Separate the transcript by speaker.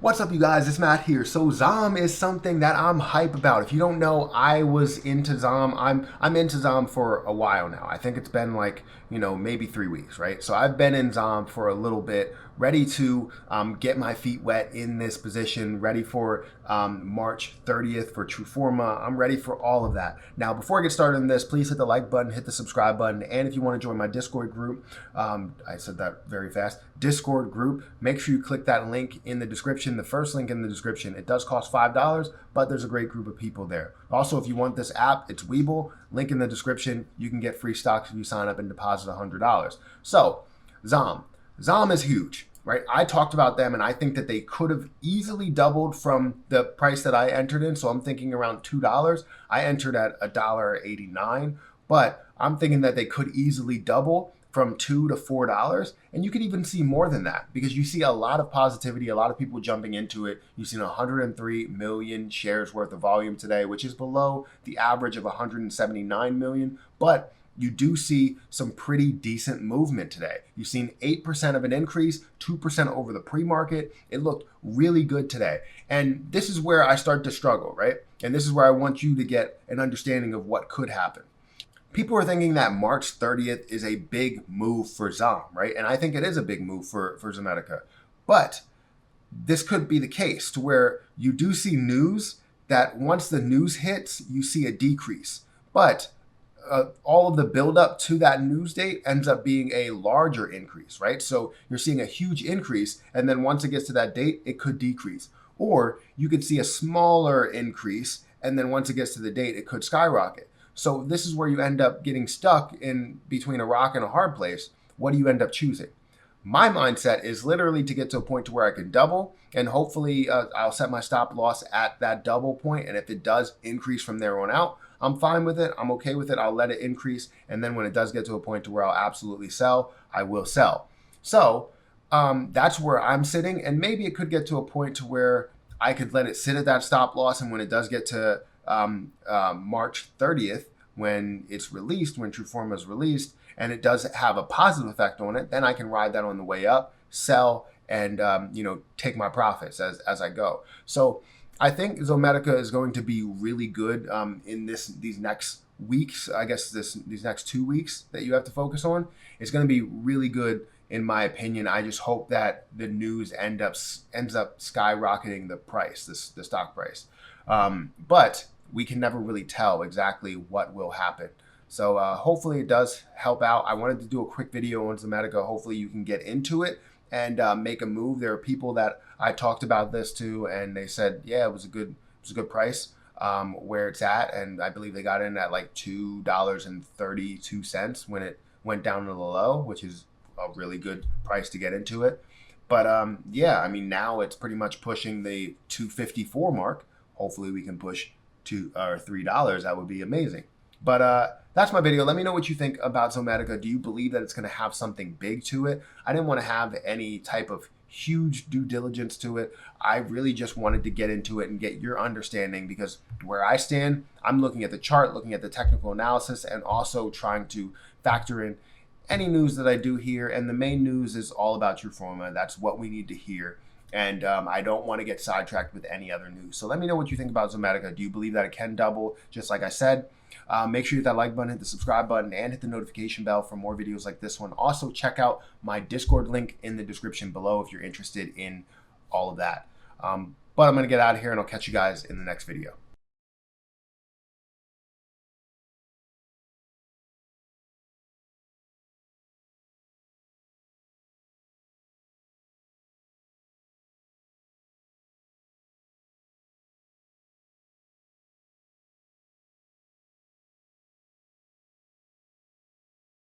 Speaker 1: What's up, you guys? It's Matt here. So ZOM is something that I'm hype about. If you don't know, I was into ZOM. I'm into ZOM for a while now. I think it's been like, maybe 3 weeks, right? So I've been in ZOM for a little bit, ready to get my feet wet in this position, ready for March 30th for Trueforma. I'm ready for all of that. Now, before I get started on this, please hit the like button, hit the subscribe button, and if you want to join my Discord group, I said that very fast, Discord group, make sure you click that link in the description, the first link in the description. It does cost $5, but there's a great group of people there. Also, if you want this app, it's Webull, link in the description. You can get free stocks if you sign up and deposit $100. So, ZOM. ZOM is huge, right? I talked about them, and I think that they could have easily doubled from the price that I entered in. So I'm thinking around $2. I entered at $1.89, but I'm thinking that they could easily double from $2 to $4, and you could even see more than that because you see a lot of positivity, a lot of people jumping into it. You've seen 103 million shares worth of volume today, which is below the average of 179 million, but you do see some pretty decent movement today. You've seen 8% of an increase, 2% over the pre-market. It looked really good today. And this is where I start to struggle, right? And this is where I want you to get an understanding of what could happen. People are thinking that March 30th is a big move for ZOM, right? And I think it is a big move for Zomedica. But this could be the case to where you do see news that once the news hits, you see a decrease. But all of the buildup to that news date ends up being a larger increase, right? So you're seeing a huge increase, and then once it gets to that date, it could decrease. Or you could see a smaller increase, and then once it gets to the date, it could skyrocket. So this is where you end up getting stuck in between a rock and a hard place. What do you end up choosing? My mindset is literally to get to a point to where I can double, and hopefully I'll set my stop loss at that double point. And if it does increase from there on out, I'm fine with it. I'm okay with it. I'll let it increase. And then when it does get to a point to where I'll absolutely sell, I will sell. So that's where I'm sitting. And maybe it could get to a point to where I could let it sit at that stop loss. And when it does get to March 30th, when it's released, when Trueforma is released, and it does have a positive effect on it, then I can ride that on the way up, sell, and take my profits as I go. So I think Zomedica is going to be really good in these next weeks. I guess these next 2 weeks that you have to focus on. It's going to be really good in my opinion. I just hope that the news ends up skyrocketing the price, the stock price. But we can never really tell exactly what will happen. So hopefully it does help out. I wanted to do a quick video on Zomedica. Hopefully you can get into it and make a move. There are people that I talked about this to, and they said, yeah, it was a good price where it's at, and I believe they got in at like $2.32 when it went down to the low, which is a really good price to get into it. But yeah, I mean, now it's pretty much pushing the 254 mark. Hopefully we can push to $3. That would be amazing. But that's my video. Let me know what you think about Zomedica. Do you believe that it's going to have something big to it? I didn't want to have any type of huge due diligence to it. I really just wanted to get into it and get your understanding, because where I stand, I'm looking at the chart, looking at the technical analysis, and also trying to factor in any news that I do here. And the main news is all about Trueforma. That's what we need to hear. And I don't want to get sidetracked with any other news. So let me know what you think about Zomedica. Do you believe that it can double, just like I said? Make sure you hit that like button, hit the subscribe button, and hit the notification bell for more videos like this one. Also, check out my Discord link in the description below if you're interested in all of that. But I'm going to get out of here, and I'll catch you guys in the next video.